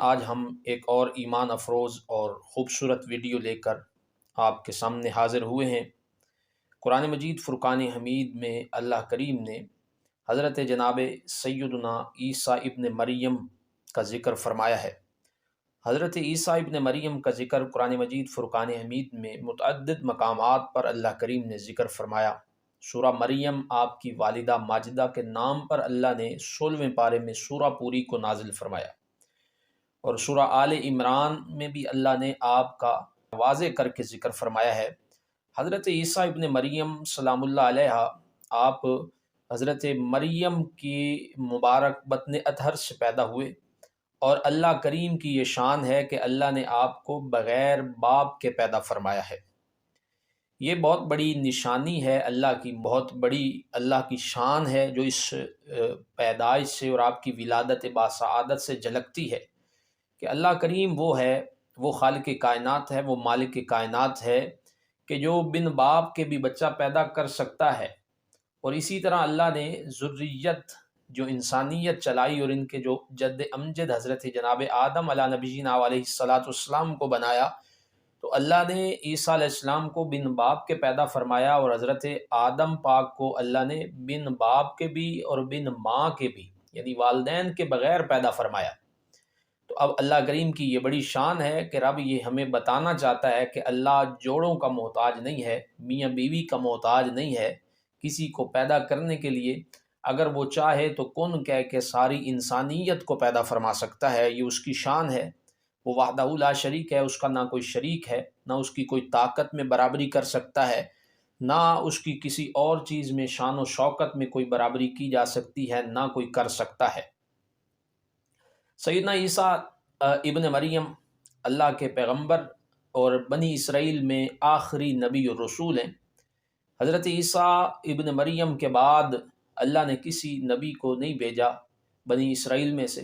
آج ہم ایک اور ایمان افروز اور خوبصورت ویڈیو لے کر آپ کے سامنے حاضر ہوئے ہیں۔ قرآن مجید فرقان حمید میں اللہ کریم نے حضرت جناب سیدنا عیسیٰ ابن مریم کا ذکر فرمایا ہے۔ حضرت عیسیٰ ابن مریم کا ذکر قرآن مجید فرقان حمید میں متعدد مقامات پر اللہ کریم نے ذکر فرمایا۔ سورہ مریم آپ کی والدہ ماجدہ کے نام پر اللہ نے 16ویں پارے میں سورہ پوری کو نازل فرمایا، اور سورہ آل عمران میں بھی اللہ نے آپ کا واضح کر کے ذکر فرمایا ہے۔ حضرت عیسیٰ ابن مریم سلام اللہ علیہ، آپ حضرت مریم کی مبارک بطن اطہر سے پیدا ہوئے، اور اللہ کریم کی یہ شان ہے کہ اللہ نے آپ کو بغیر باپ کے پیدا فرمایا ہے۔ یہ بہت بڑی نشانی ہے اللہ کی، بہت بڑی اللہ کی شان ہے جو اس پیدائش سے اور آپ کی ولادت باسعادت سے جھلکتی ہے کہ اللہ کریم وہ ہے، وہ خالق کائنات ہے، وہ مالک کائنات ہے کہ جو بن باپ کے بھی بچہ پیدا کر سکتا ہے۔ اور اسی طرح اللہ نے ذریت جو انسانیت چلائی اور ان کے جو جد امجد حضرت جناب آدم علیہ نبینا علیہ السلام کو بنایا، تو اللہ نے عیسیٰ علیہ السلام کو بن باپ کے پیدا فرمایا، اور حضرت آدم پاک کو اللہ نے بن باپ کے بھی اور بن ماں کے بھی یعنی والدین کے بغیر پیدا فرمایا۔ تو اب اللہ کریم کی یہ بڑی شان ہے کہ رب یہ ہمیں بتانا چاہتا ہے کہ اللہ جوڑوں کا محتاج نہیں ہے، میاں بیوی کا محتاج نہیں ہے کسی کو پیدا کرنے کے لیے۔ اگر وہ چاہے تو کن کہہ کے ساری انسانیت کو پیدا فرما سکتا ہے، یہ اس کی شان ہے۔ وہ وحدہ لا شریک ہے، اس کا نہ کوئی شریک ہے، نہ اس کی کوئی طاقت میں برابری کر سکتا ہے، نہ اس کی کسی اور چیز میں شان و شوکت میں کوئی برابری کی جا سکتی ہے، نہ کوئی کر سکتا ہے۔ سیدنا عیسیٰ ابن مریم اللہ کے پیغمبر اور بنی اسرائیل میں آخری نبی اور رسول ہیں۔ حضرت عیسیٰ ابن مریم کے بعد اللہ نے کسی نبی کو نہیں بھیجا بنی اسرائیل میں سے،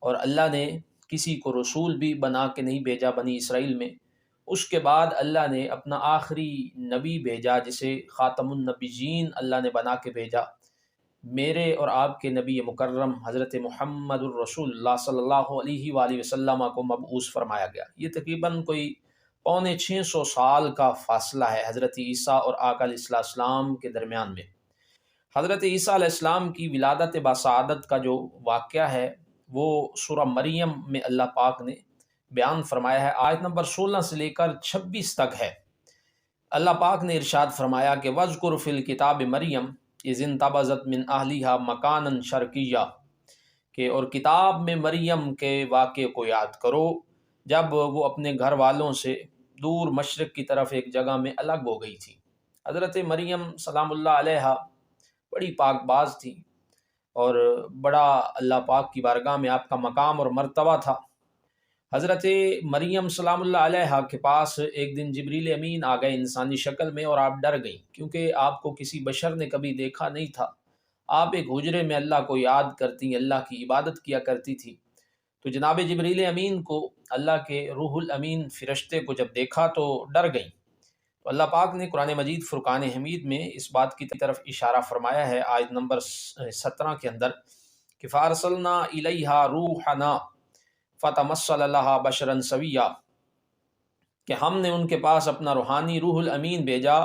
اور اللہ نے کسی کو رسول بھی بنا کے نہیں بھیجا بنی اسرائیل میں۔ اس کے بعد اللہ نے اپنا آخری نبی بھیجا جسے خاتم النبیین اللہ نے بنا کے بھیجا۔ میرے اور آپ کے نبی مکرم حضرت محمد الرسول اللہ صلی اللہ علیہ وآلہ وسلم کو مبعوث فرمایا گیا۔ یہ تقریباً کوئی 650 سال کا فاصلہ ہے حضرت عیسیٰ اور آقا علیہ السلام کے درمیان میں۔ حضرت عیسیٰ علیہ السلام کی ولادت باسعادت کا جو واقعہ ہے وہ سورہ مریم میں اللہ پاک نے بیان فرمایا ہے۔ آیت نمبر 16 سے لے کر 26 تک ہے۔ اللہ پاک نے ارشاد فرمایا کہ وَاذْكُرْ فِي الْكِتَابِ مَرْيَمَ اِذِ انتبذت من اہلها مکانا شرقیہ، کہ اور کتاب میں مریم کے واقعے کو یاد کرو جب وہ اپنے گھر والوں سے دور مشرق کی طرف ایک جگہ میں الگ ہو گئی تھی۔ حضرت مریم سلام اللہ علیہ بڑی پاک باز تھی، اور بڑا اللہ پاک کی بارگاہ میں آپ کا مقام اور مرتبہ تھا۔ حضرت مریم سلام اللہ علیہ کے پاس ایک دن جبریل امین آ گئے انسانی شکل میں، اور آپ ڈر گئیں کیونکہ آپ کو کسی بشر نے کبھی دیکھا نہیں تھا۔ آپ ایک حجرے میں اللہ کو یاد کرتی، اللہ کی عبادت کیا کرتی تھی۔ تو جناب جبریل امین کو، اللہ کے روح الامین فرشتے کو جب دیکھا تو ڈر گئیں۔ تو اللہ پاک نے قرآن مجید فرقان حمید میں اس بات کی طرف اشارہ فرمایا ہے آیت نمبر 17 کے اندر کہ فَأَرْسَلْنَا إِلَيْهَا رُوحَنَا فَتَمَثَّلَ لَهَا بَشَرًا سَوِيًّا، کہ ہم نے ان کے پاس اپنا روحانی روح الامین بھیجا،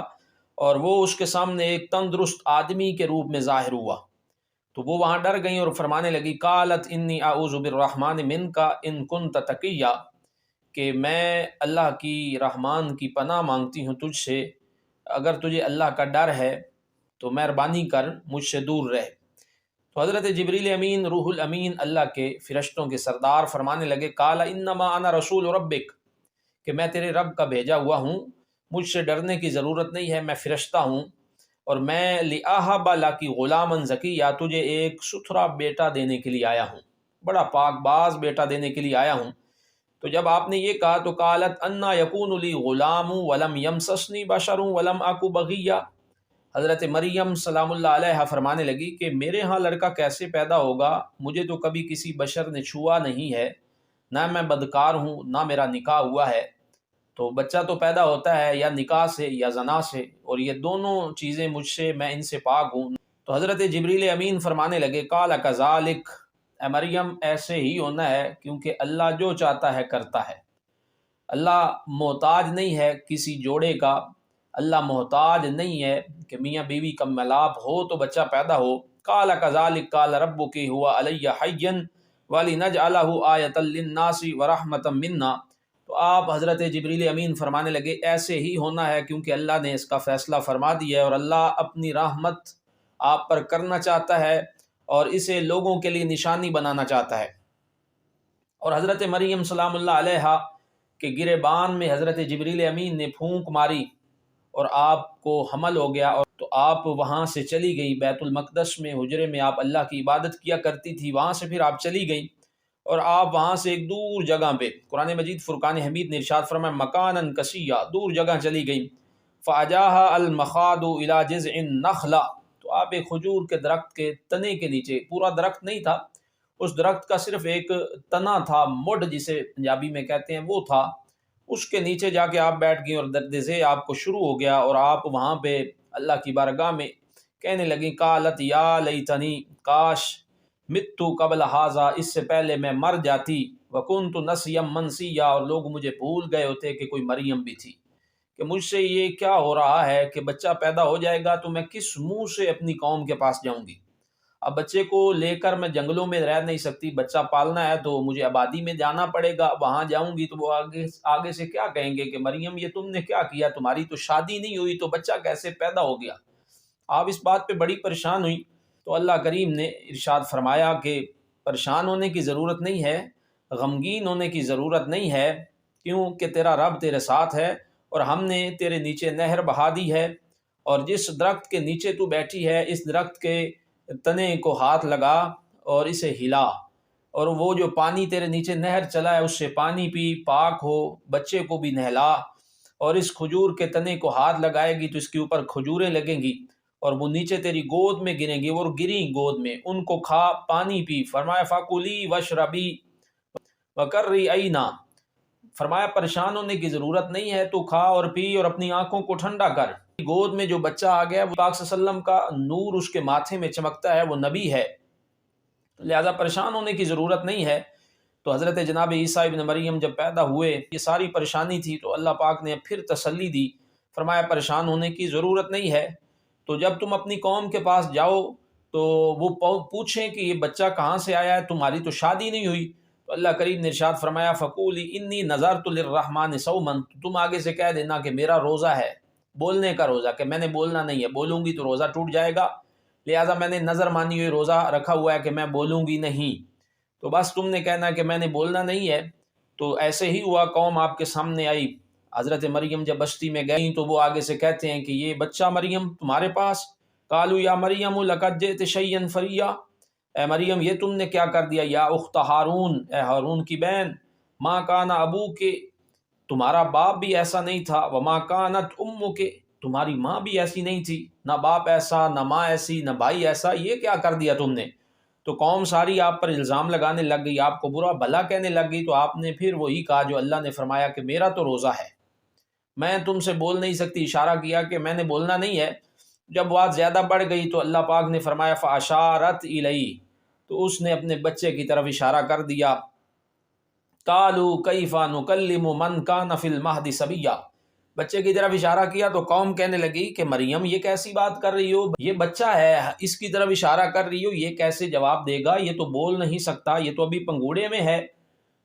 اور وہ اس کے سامنے ایک تندرست آدمی کے روپ میں ظاہر ہوا۔ تو وہ وہاں ڈر گئیں اور فرمانے لگی قالت انی اعوذ بالرحمن منک ان کنت تقیا، کہ میں اللہ کی رحمان کی پناہ مانگتی ہوں تجھ سے، اگر تجھے اللہ کا ڈر ہے تو مہربانی کر مجھ سے دور رہ۔ تو حضرت جبریل امین روح الامین اللہ کے فرشتوں کے سردار فرمانے لگے قال انما انا رسول ربک، کہ میں تیرے رب کا بھیجا ہوا ہوں، مجھ سے ڈرنے کی ضرورت نہیں ہے، میں فرشتہ ہوں، اور میں لِأَهَبَ لَكِ غُلَامًا زَكِيًّا، تجھے ایک ستھرا بیٹا دینے کے لیے آیا ہوں، بڑا پاک باز بیٹا دینے کے لیے آیا ہوں۔ تو جب آپ نے یہ کہا تو قالت انا یکون لی غلام ولم یمسسنی بشر ولم اکو بغیہ، حضرت مریم سلام اللہ علیہ فرمانے لگی کہ میرے ہاں لڑکا کیسے پیدا ہوگا، مجھے تو کبھی کسی بشر نے چھوا نہیں ہے، نہ میں بدکار ہوں، نہ میرا نکاح ہوا ہے۔ تو بچہ تو پیدا ہوتا ہے یا نکاح سے یا زنا سے، اور یہ دونوں چیزیں مجھ سے، میں ان سے پاک ہوں۔ تو حضرت جبریل امین فرمانے لگے قال کذالک اے مریم ایسے ہی ہونا ہے، کیونکہ اللہ جو چاہتا ہے کرتا ہے۔ اللہ محتاج نہیں ہے کسی جوڑے کا، اللہ محتاج نہیں ہے کہ میاں بیوی کا ملاپ ہو تو بچہ پیدا ہو۔ قال کذالک قال ربک هو علی حیا ولنجعلہ آیۃ للناس ورحمۃ منا۔ تو آپ حضرت جبریل امین فرمانے لگے ایسے ہی ہونا ہے کیونکہ اللہ نے اس کا فیصلہ فرما دیا ہے، اور اللہ اپنی رحمت آپ پر کرنا چاہتا ہے اور اسے لوگوں کے لیے نشانی بنانا چاہتا ہے۔ اور حضرت مریم سلام اللہ علیہا کے گریبان میں حضرت جبریل امین نے پھونک ماری اور آپ کو حمل ہو گیا، اور تو آپ وہاں سے چلی گئی بیت المقدس میں، حجرے میں آپ اللہ کی عبادت کیا کرتی تھی، وہاں سے پھر آپ چلی گئی اور آپ وہاں سے ایک دور جگہ پہ، قرآن مجید فرقان حمید نے ارشاد فرمایا مکانن کسیا، دور جگہ چلی گئی۔ فاجاها المخاض الى جذع النخلہ، تو آپ ایک کھجور کے درخت کے تنے کے نیچے، پورا درخت نہیں تھا، اس درخت کا صرف ایک تنا تھا، مڈ جسے پنجابی میں کہتے ہیں وہ تھا، اس کے نیچے جا کے آپ بیٹھ گئیں اور درد سے آپ کو شروع ہو گیا، اور آپ وہاں پہ اللہ کی بارگاہ میں کہنے لگیں قالت یا لیتنی، کاش متو قبل ھذا، اس سے پہلے میں مر جاتی، وکنت نسیا منسیا، اور لوگ مجھے بھول گئے ہوتے کہ کوئی مریم بھی تھی، کہ مجھ سے یہ کیا ہو رہا ہے کہ بچہ پیدا ہو جائے گا تو میں کس منہ سے اپنی قوم کے پاس جاؤں گی؟ اب بچے کو لے کر میں جنگلوں میں رہ نہیں سکتی، بچہ پالنا ہے تو مجھے آبادی میں جانا پڑے گا، وہاں جاؤں گی تو وہ آگے سے کیا کہیں گے کہ مریم یہ تم نے کیا کیا، تمہاری تو شادی نہیں ہوئی تو بچہ کیسے پیدا ہو گیا؟ آپ اس بات پہ بڑی پریشان ہوئی۔ تو اللہ کریم نے ارشاد فرمایا کہ پریشان ہونے کی ضرورت نہیں ہے، غمگین ہونے کی ضرورت نہیں ہے، کیوں کہ تیرا رب تیرے ساتھ ہے، اور ہم نے تیرے نیچے نہر بہا دی ہے، اور جس درخت کے نیچے تو بیٹھی ہے اس درخت کے تنے کو ہاتھ لگا اور اسے ہلا، اور وہ جو پانی تیرے نیچے نہر چلا ہے اس سے پانی پی، پاک ہو، بچے کو بھی نہلا، اور اس کھجور کے تنے کو ہاتھ لگائے گی تو اس کے اوپر کھجوریں لگیں گی، اور وہ نیچے تیری گود میں گریں گی، وہ گریں گود میں، ان کو کھا، پانی پی۔ فرمایا فَكُلِي وَاشْرَبِي وَقَرِّي عَيْنًا، فرمایا پریشان ہونے کی ضرورت نہیں ہے، تو کھا اور پی اور اپنی آنکھوں کو ٹھنڈا کر۔ گود میں جو بچہ آ گیا وہ پاک صلی اللہ علیہ وسلم کا نور اس کے ماتھے میں چمکتا ہے، وہ نبی ہے، لہذا پریشان ہونے کی ضرورت نہیں ہے۔ تو حضرت جناب عیسیٰ ابن مریم جب پیدا ہوئے، یہ ساری پریشانی تھی، تو اللہ پاک نے پھر تسلی دی، فرمایا پریشان ہونے کی ضرورت نہیں ہے، تو جب تم اپنی قوم کے پاس جاؤ تو وہ پوچھیں کہ یہ بچہ کہاں سے آیا ہے، تمہاری تو شادی نہیں ہوئی، تو اللہ کریم نے ارشاد فرمایا فَقُولِي إِنِّي نَذَرْتُ لِلرَّحْمَٰنِ صَوْمًا، تو تم آگے سے کہہ دینا کہ میرا روزہ ہے، بولنے کا روزہ، کہ میں نے بولنا نہیں ہے، بولوں گی تو روزہ ٹوٹ جائے گا، لہٰذا میں نے نظر مانی ہوئی روزہ رکھا ہوا ہے کہ میں بولوں گی نہیں، تو بس تم نے کہنا کہ میں نے بولنا نہیں ہے۔ تو ایسے ہی ہوا، قوم آپ کے سامنے آئی، حضرت مریم جب بستی میں گئیں تو وہ آگے سے کہتے ہیں کہ یہ بچہ مریم تمہارے پاس، قالوا یا مریم لقد جئت شیئا فریا، اے مریم یہ تم نے کیا کر دیا، یا اخت ہارون، اے ہارون کی بہن، ما کان ابوک، تمہارا باپ بھی ایسا نہیں تھا، وما کانت امک، تمہاری ماں بھی ایسی نہیں تھی، نہ باپ ایسا، نہ ماں ایسی، نہ بھائی ایسا، یہ کیا کر دیا تم نے؟ تو قوم ساری آپ پر الزام لگانے لگ گئی، آپ کو برا بھلا کہنے لگ گئی، تو آپ نے پھر وہی کہا جو اللہ نے فرمایا کہ میرا تو روزہ ہے، میں تم سے بول نہیں سکتی، اشارہ کیا کہ میں نے بولنا نہیں ہے۔ جب بات زیادہ بڑھ گئی تو اللہ پاک نے فرمایا فَأَشَارَتْ إِلَيْهِ، تو اس نے اپنے بچے کی طرف اشارہ کر دیا۔ قَالُوا كَيْفَ نُكَلِّمُ مَنْ كَانَ فِي الْمَهْدِ صَبِيًّا، بچے کی طرف اشارہ کیا تو قوم کہنے لگی کہ مریم یہ کیسی بات کر رہی ہو، یہ بچہ ہے، اس کی طرف اشارہ کر رہی ہو، یہ کیسے جواب دے گا، یہ تو بول نہیں سکتا، یہ تو ابھی پنگوڑے میں ہے۔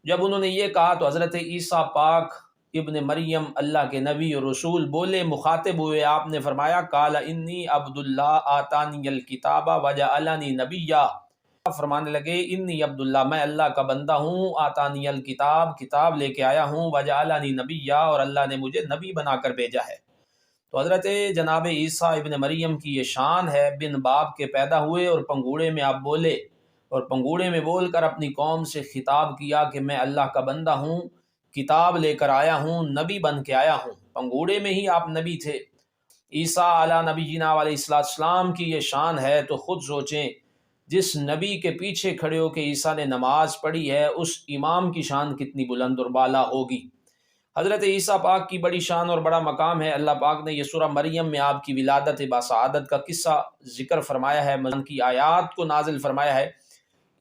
جب انہوں نے یہ کہا تو حضرت عیسیٰ پاک ابن مریم اللہ کے نبی اور رسول بولے، مخاطب ہوئے، آپ نے فرمایا قال انی عبد اللہ آتانی الکتاب وجعلنی نبیا، فرمانے لگے انی عبد اللہ، میں اللہ کا بندہ ہوں، آتانی الکتاب، کتاب لے کے آیا ہوں، وجعلنی نبیا، اور اللہ نے مجھے نبی بنا کر بھیجا ہے۔ تو حضرت جناب عیسیٰ ابن مریم کی یہ شان ہے، بن باپ کے پیدا ہوئے اور پنگوڑے میں آپ بولے، اور پنگوڑے میں بول کر اپنی قوم سے خطاب کیا کہ میں اللہ کا بندہ ہوں، کتاب لے کر آیا ہوں، نبی بن کے آیا ہوں، پنگوڑے میں ہی آپ نبی تھے۔ عیسیٰ علیہ نبینا علیہ السلام کی یہ شان ہے، تو خود سوچیں جس نبی کے پیچھے کھڑے ہو کے عیسیٰ نے نماز پڑھی ہے، اس امام کی شان کتنی بلند اور بالا ہوگی۔ حضرت عیسیٰ پاک کی بڑی شان اور بڑا مقام ہے، اللہ پاک نے یہ سورہ مریم میں آپ کی ولادت باسعادت کا قصہ ذکر فرمایا ہے، کی آیات کو نازل فرمایا ہے۔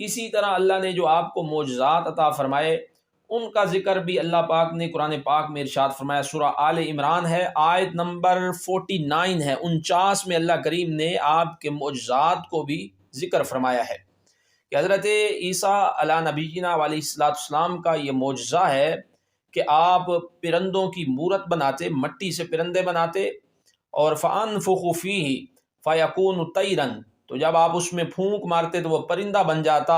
اسی طرح اللہ نے جو آپ کو معجزات عطا فرمائے ان کا ذکر بھی اللہ پاک نے قرآن پاک میں ارشاد فرمایا۔ سورہ آل عمران ہے، آیت نمبر 49 ہے، 49 میں اللہ کریم نے آپ کے معجزات کو بھی ذکر فرمایا ہے کہ حضرت عیسیٰ علیہ نبینا علیہ السلام کا یہ معجزہ ہے کہ آپ پرندوں کی مورت بناتے، مٹی سے پرندے بناتے، اور فَأَنفُخُ فِيهِ فَيَكُونُ طَيْرًا، تو جب آپ اس میں پھونک مارتے تو وہ پرندہ بن جاتا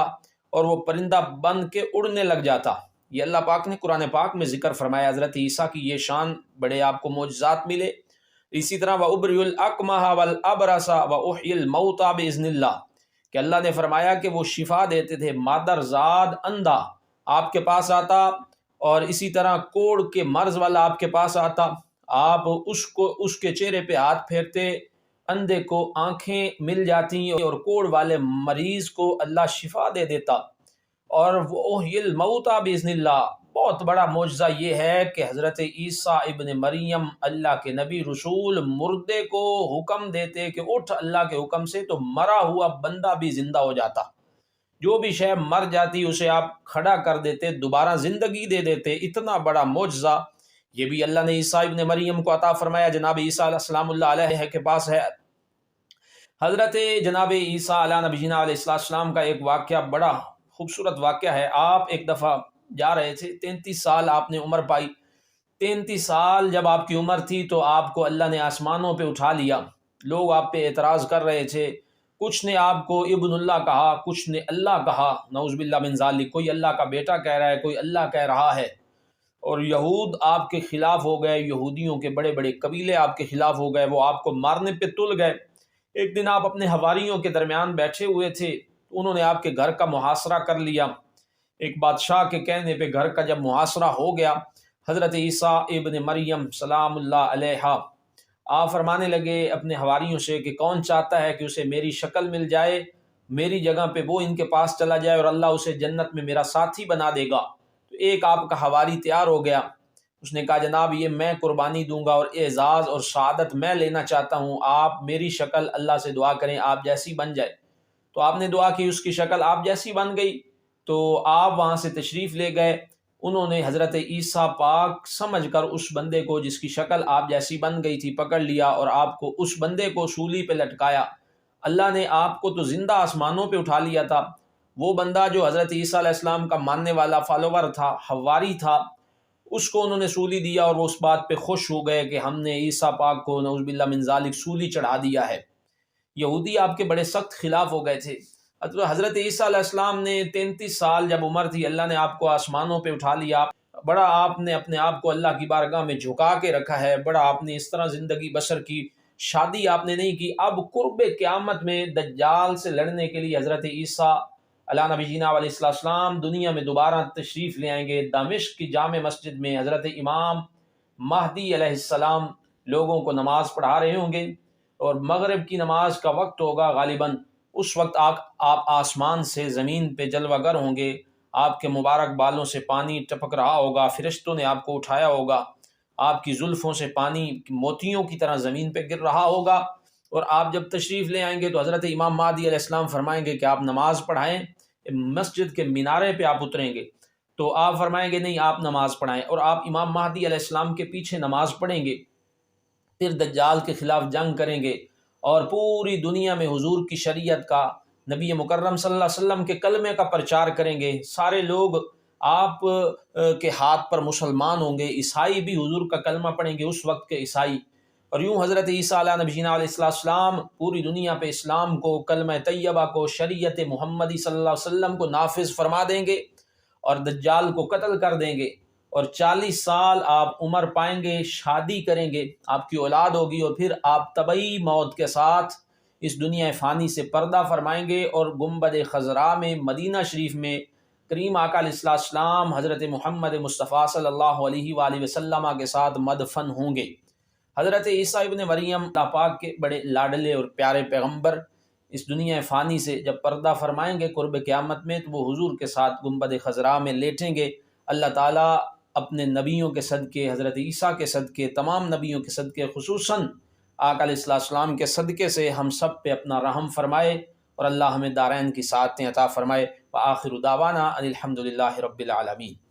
اور وہ پرندہ بن کے اڑنے لگ جاتا۔ یہ اللہ پاک نے قرآن پاک میں ذکر فرمایا۔ حضرت عیسیٰ کی یہ شان بڑے آپ کو معجزات ملے۔ اسی طرح وَأُبْرِئُ الْأَكْمَحَ وَالْأَبْرَصَ وَأُحْيِي الْمَوْتَى بِإِذْنِ اللَّهِ، کہ اللہ نے فرمایا کہ وہ شفا دیتے تھے۔ مادر زاد اندھا آپ کے پاس آتا، اور اسی طرح کوڑ کے مرض والا آپ کے پاس آتا، آپ اس کے چہرے پہ ہاتھ پھیرتے، اندھے کو آنکھیں مل جاتی اور کوڑ والے مریض کو اللہ شفا دے دیتا۔ اور وہ الموتى باذن اللہ، بہت بڑا معجزہ یہ ہے کہ حضرت عیسیٰ ابن مریم اللہ کے نبی رسول مردے کو حکم دیتے کہ اٹھ اللہ کے حکم سے، تو مرا ہوا بندہ بھی زندہ ہو جاتا۔ جو بھی شے مر جاتی اسے آپ کھڑا کر دیتے، دوبارہ زندگی دے دیتے۔ اتنا بڑا معجزہ یہ بھی اللہ نے عیسیٰ ابن مریم کو عطا فرمایا۔ جناب عیسیٰ علیہ السلام اللہ علیہ کے پاس ہے۔ حضرت جناب عیسیٰ علیہ نبینا علیہ السلام کا ایک واقعہ بڑا خوبصورت واقعہ ہے۔ آپ ایک دفعہ جا رہے تھے، 33 سال آپ نے عمر پائی۔ 33 سال جب آپ کی عمر تھی تو آپ کو اللہ نے آسمانوں پہ اٹھا لیا۔ لوگ آپ پہ اعتراض کر رہے تھے، کچھ نے آپ کو ابن اللہ کہا، کچھ نے اللہ کہا، نعوذ باللہ من ذالک، کوئی اللہ کا بیٹا کہہ رہا ہے، کوئی اللہ کہہ رہا ہے۔ اور یہود آپ کے خلاف ہو گئے، یہودیوں کے بڑے بڑے قبیلے آپ کے خلاف ہو گئے، وہ آپ کو مارنے پہ تل گئے۔ ایک دن آپ اپنے حواریوں کے درمیان بیٹھے ہوئے تھے، انہوں نے آپ کے گھر کا محاصرہ کر لیا۔ ایک بادشاہ کے کہنے پہ گھر کا جب محاصرہ ہو گیا، حضرت عیسیٰ ابن مریم سلام اللہ علیہ آپ فرمانے لگے اپنے حواریوں سے کہ کون چاہتا ہے کہ اسے میری شکل مل جائے، میری جگہ پہ وہ ان کے پاس چلا جائے اور اللہ اسے جنت میں میرا ساتھی بنا دے گا۔ تو ایک آپ کا حواری تیار ہو گیا، اس نے کہا جناب یہ میں قربانی دوں گا اور اعزاز اور سعادت میں لینا چاہتا ہوں، آپ میری شکل اللہ سے دعا کریں آپ جیسی بن جائے۔ تو آپ نے دعا کی، اس کی شکل آپ جیسی بن گئی۔ تو آپ وہاں سے تشریف لے گئے، انہوں نے حضرت عیسیٰ پاک سمجھ کر اس بندے کو جس کی شکل آپ جیسی بن گئی تھی پکڑ لیا اور آپ کو اس بندے کو سولی پہ لٹکایا۔ اللہ نے آپ کو تو زندہ آسمانوں پہ اٹھا لیا تھا، وہ بندہ جو حضرت عیسیٰ علیہ السلام کا ماننے والا فالوور تھا، حواری تھا، اس کو انہوں نے سولی دیا اور وہ اس بات پہ خوش ہو گئے کہ ہم نے عیسیٰ پاک کو نعوذ باللہ من ذالک سولی چڑھا دیا ہے۔ یہودی آپ کے بڑے سخت خلاف ہو گئے تھے۔ حضرت عیسیٰ علیہ السلام نے 33 سال جب عمر تھی، اللہ نے آپ کو آسمانوں پہ اٹھا لیا، بڑا آپ نے اپنے آپ کو اللہ کی بارگاہ میں جھکا کے رکھا ہے، بڑا آپ نے اس طرح زندگی بسر کی، شادی آپ نے نہیں کی۔ اب قرب قیامت میں دجال سے لڑنے کے لیے حضرت عیسیٰ علیہ نبینا علیہ السلام دنیا میں دوبارہ تشریف لے آئیں گے۔ دمشق کی جامع مسجد میں حضرت امام مہدی علیہ السلام لوگوں کو نماز پڑھا رہے ہوں گے، اور مغرب کی نماز کا وقت ہوگا غالباً، اس وقت آپ آسمان سے زمین پہ جلوہ گر ہوں گے، آپ کے مبارک بالوں سے پانی ٹپک رہا ہوگا، فرشتوں نے آپ کو اٹھایا ہوگا، آپ کی زلفوں سے پانی موتیوں کی طرح زمین پہ گر رہا ہوگا، اور آپ جب تشریف لے آئیں گے تو حضرت امام مہدی علیہ السلام فرمائیں گے کہ آپ نماز پڑھائیں، مسجد کے مینارے پہ آپ اتریں گے تو آپ فرمائیں گے نہیں آپ نماز پڑھائیں، اور آپ امام مہدی علیہ السلام کے پیچھے نماز پڑھیں گے، پھر دجال کے خلاف جنگ کریں گے اور پوری دنیا میں حضور کی شریعت کا، نبی مکرم صلی اللہ علیہ وسلم کے کلمے کا پرچار کریں گے، سارے لوگ آپ کے ہاتھ پر مسلمان ہوں گے، عیسائی بھی حضور کا کلمہ پڑھیں گے اس وقت کے عیسائی، اور یوں حضرت عیسیٰ علیہ نبینا علیہ السلام پوری دنیا پہ اسلام کو، کلمہ طیبہ کو، شریعت محمدی صلی اللہ علیہ وسلم کو نافذ فرما دیں گے اور دجال کو قتل کر دیں گے، اور 40 سال آپ عمر پائیں گے، شادی کریں گے، آپ کی اولاد ہوگی، اور پھر آپ طبعی موت کے ساتھ اس دنیا فانی سے پردہ فرمائیں گے، اور گنبد خضراء میں مدینہ شریف میں کریم آقا علیہ السلام حضرت محمد مصطفیٰ صلی اللہ علیہ وآلہ وسلم کے ساتھ مدفن ہوں گے۔ حضرت عیسیٰ ابن مریم اللہ پاک کے بڑے لاڈلے اور پیارے پیغمبر اس دنیا فانی سے جب پردہ فرمائیں گے قرب قیامت میں، تو وہ حضور کے ساتھ گنبد خضراء میں لیٹیں گے۔ اللہ تعالیٰ اپنے نبیوں کے صدقے، حضرت عیسیٰ کے صدقے، تمام نبیوں کے صدقے، خصوصاً آقا علیہ السلام کے صدقے سے ہم سب پہ اپنا رحم فرمائے، اور اللہ ہمیں دارین کی سعادتیں عطا فرمائے۔ وآخر دعوانا ان الحمد للہ رب العالمین۔